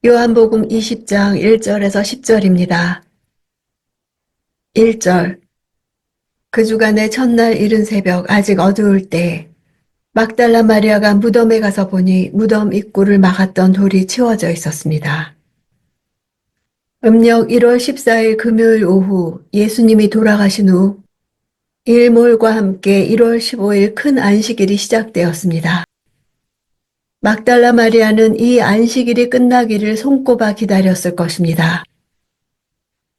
요한복음 20장 1절에서 10절입니다. 1절. 그 주간의 첫날 이른 새벽 아직 어두울 때 막달라 마리아가 무덤에 가서 보니 무덤 입구를 막았던 돌이 치워져 있었습니다. 음력 1월 14일 금요일 오후 예수님이 돌아가신 후 일몰과 함께 1월 15일 큰 안식일이 시작되었습니다. 막달라 마리아는 이 안식일이 끝나기를 손꼽아 기다렸을 것입니다.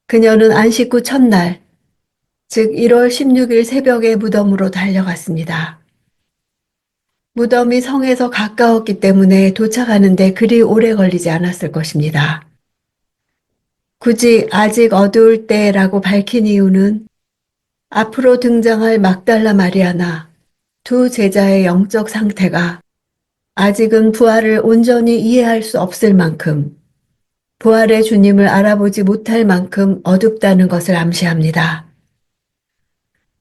그녀는 안식 후 첫날, 즉 1월 16일 새벽에 무덤으로 달려갔습니다. 무덤이 성에서 가까웠기 때문에 도착하는데 그리 오래 걸리지 않았을 것입니다. 굳이 아직 어두울 때라고 밝힌 이유는 앞으로 등장할 막달라 마리아나 두 제자의 영적 상태가 아직은 부활을 온전히 이해할 수 없을 만큼 부활의 주님을 알아보지 못할 만큼 어둡다는 것을 암시합니다.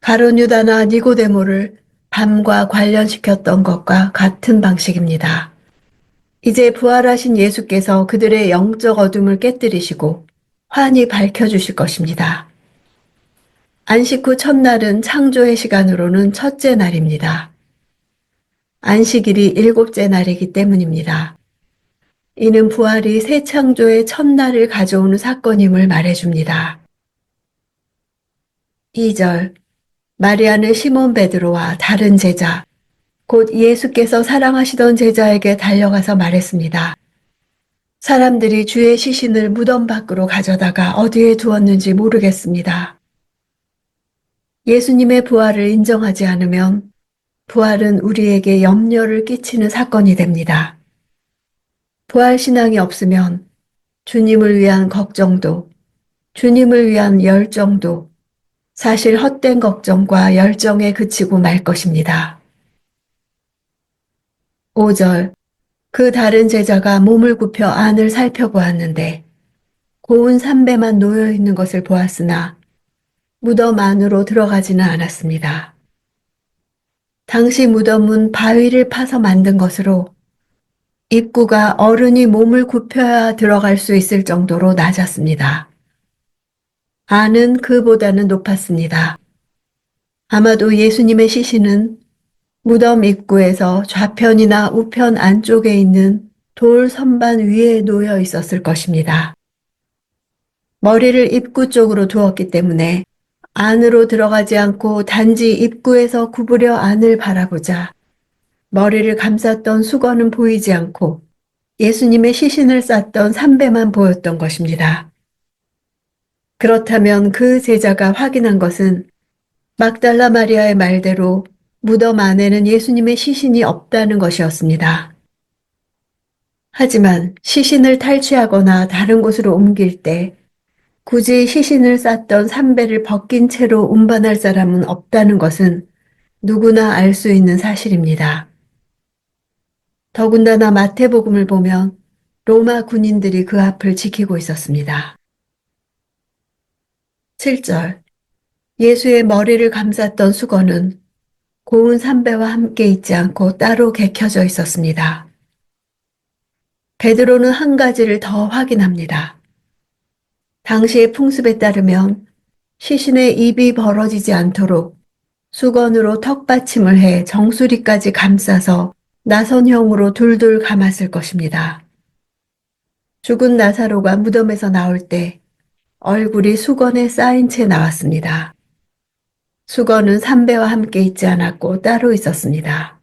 가룟 유다나 니고데모를 밤과 관련시켰던 것과 같은 방식입니다. 이제 부활하신 예수께서 그들의 영적 어둠을 깨뜨리시고 환히 밝혀주실 것입니다. 안식 후 첫날은 창조의 시간으로는 첫째 날입니다. 안식일이 일곱째 날이기 때문입니다. 이는 부활이 새 창조의 첫날을 가져오는 사건임을 말해줍니다. 2절. 마리아는 시몬 베드로와 다른 제자, 곧 예수께서 사랑하시던 제자에게 달려가서 말했습니다. 사람들이 주의 시신을 무덤 밖으로 가져다가 어디에 두었는지 모르겠습니다. 예수님의 부활을 인정하지 않으면 부활은 우리에게 염려를 끼치는 사건이 됩니다. 부활 신앙이 없으면 주님을 위한 걱정도, 주님을 위한 열정도 사실 헛된 걱정과 열정에 그치고 말 것입니다. 5절. 그 다른 제자가 몸을 굽혀 안을 살펴보았는데 고운 삼배만 놓여 있는 것을 보았으나 무덤 안으로 들어가지는 않았습니다. 당시 무덤은 바위를 파서 만든 것으로 입구가 어른이 몸을 굽혀야 들어갈 수 있을 정도로 낮았습니다. 안은 그보다는 높았습니다. 아마도 예수님의 시신은 무덤 입구에서 좌편이나 우편 안쪽에 있는 돌 선반 위에 놓여 있었을 것입니다. 머리를 입구 쪽으로 두었기 때문에 안으로 들어가지 않고 단지 입구에서 구부려 안을 바라보자 머리를 감쌌던 수건은 보이지 않고 예수님의 시신을 쌌던 삼배만 보였던 것입니다. 그렇다면 그 제자가 확인한 것은 막달라 마리아의 말대로 무덤 안에는 예수님의 시신이 없다는 것이었습니다. 하지만 시신을 탈취하거나 다른 곳으로 옮길 때 굳이 시신을 쌌던 삼배를 벗긴 채로 운반할 사람은 없다는 것은 누구나 알 수 있는 사실입니다. 더군다나 마태복음을 보면 로마 군인들이 그 앞을 지키고 있었습니다. 7절. 예수의 머리를 감쌌던 수건은 고운 삼배와 함께 있지 않고 따로 개켜져 있었습니다. 베드로는 한 가지를 더 확인합니다. 당시의 풍습에 따르면 시신의 입이 벌어지지 않도록 수건으로 턱받침을 해 정수리까지 감싸서 나선형으로 둘둘 감았을 것입니다. 죽은 나사로가 무덤에서 나올 때 얼굴이 수건에 쌓인 채 나왔습니다. 수건은 삼배와 함께 있지 않았고 따로 있었습니다.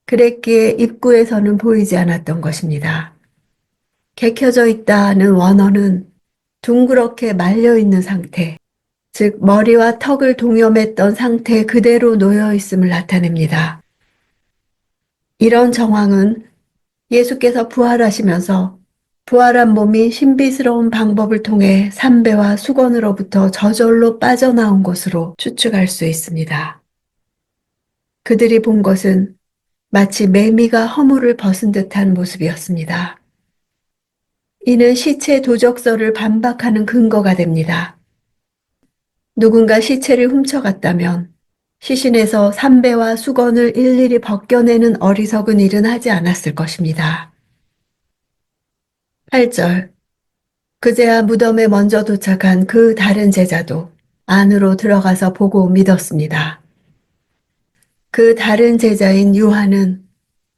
그랬기에 입구에서는 보이지 않았던 것입니다. 개켜져 있다는 원어는 둥그렇게 말려있는 상태, 즉 머리와 턱을 동여맸던 상태 그대로 놓여 있음을 나타냅니다. 이런 정황은 예수께서 부활하시면서 부활한 몸이 신비스러운 방법을 통해 삼배와 수건으로부터 저절로 빠져나온 것으로 추측할 수 있습니다. 그들이 본 것은 마치 매미가 허물을 벗은 듯한 모습이었습니다. 이는 시체 도적설을 반박하는 근거가 됩니다. 누군가 시체를 훔쳐갔다면 시신에서 삼배와 수건을 일일이 벗겨내는 어리석은 일은 하지 않았을 것입니다. 8절. 그제야 무덤에 먼저 도착한 그 다른 제자도 안으로 들어가서 보고 믿었습니다. 그 다른 제자인 요한은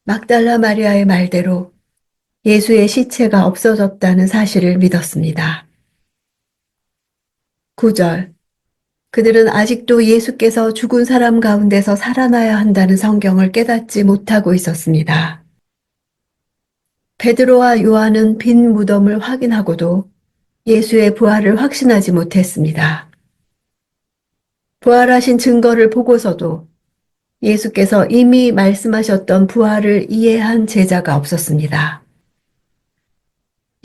막달라 마리아의 말대로 예수의 시체가 없어졌다는 사실을 믿었습니다. 9절. 그들은 아직도 예수께서 죽은 사람 가운데서 살아나야 한다는 성경을 깨닫지 못하고 있었습니다. 베드로와 요한은 빈 무덤을 확인하고도 예수의 부활을 확신하지 못했습니다. 부활하신 증거를 보고서도 예수께서 이미 말씀하셨던 부활을 이해한 제자가 없었습니다.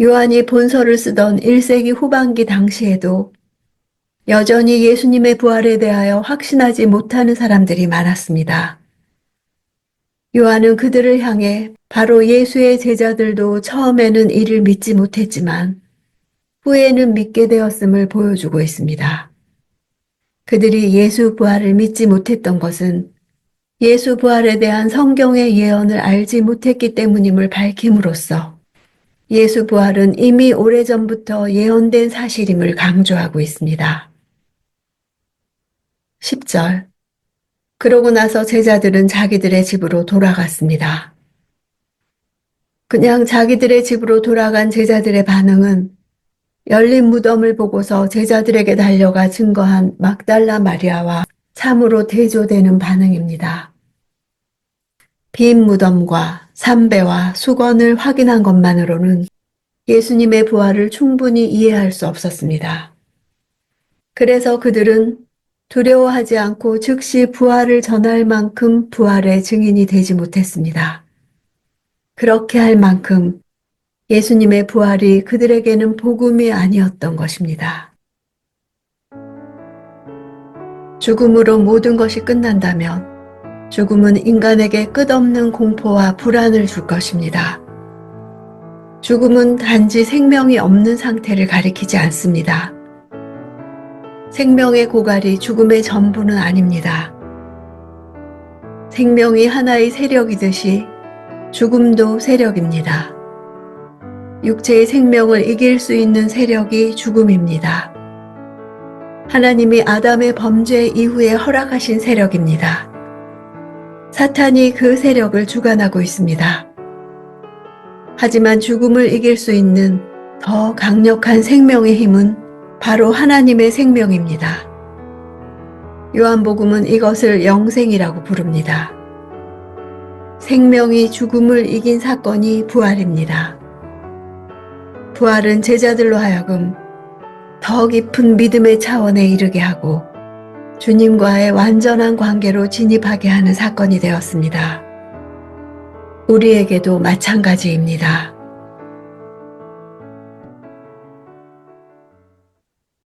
요한이 본서를 쓰던 1세기 후반기 당시에도 여전히 예수님의 부활에 대하여 확신하지 못하는 사람들이 많았습니다. 요한은 그들을 향해 바로 예수의 제자들도 처음에는 이를 믿지 못했지만 후에는 믿게 되었음을 보여주고 있습니다. 그들이 예수 부활을 믿지 못했던 것은 예수 부활에 대한 성경의 예언을 알지 못했기 때문임을 밝힘으로써 예수 부활은 이미 오래전부터 예언된 사실임을 강조하고 있습니다. 10절. 그러고 나서 제자들은 자기들의 집으로 돌아갔습니다. 그냥 자기들의 집으로 돌아간 제자들의 반응은 열린 무덤을 보고서 제자들에게 달려가 증거한 막달라 마리아와 참으로 대조되는 반응입니다. 빈 무덤과 삼배와 수건을 확인한 것만으로는 예수님의 부활을 충분히 이해할 수 없었습니다. 그래서 그들은 두려워하지 않고 즉시 부활을 전할 만큼 부활의 증인이 되지 못했습니다. 그렇게 할 만큼 예수님의 부활이 그들에게는 복음이 아니었던 것입니다. 죽음으로 모든 것이 끝난다면 죽음은 인간에게 끝없는 공포와 불안을 줄 것입니다. 죽음은 단지 생명이 없는 상태를 가리키지 않습니다. 생명의 고갈이 죽음의 전부는 아닙니다. 생명이 하나의 세력이듯이 죽음도 세력입니다. 육체의 생명을 이길 수 있는 세력이 죽음입니다. 하나님이 아담의 범죄 이후에 허락하신 세력입니다. 사탄이 그 세력을 주관하고 있습니다. 하지만 죽음을 이길 수 있는 더 강력한 생명의 힘은 바로 하나님의 생명입니다. 요한복음은 이것을 영생이라고 부릅니다. 생명이 죽음을 이긴 사건이 부활입니다. 부활은 제자들로 하여금 더 깊은 믿음의 차원에 이르게 하고 주님과의 완전한 관계로 진입하게 하는 사건이 되었습니다. 우리에게도 마찬가지입니다.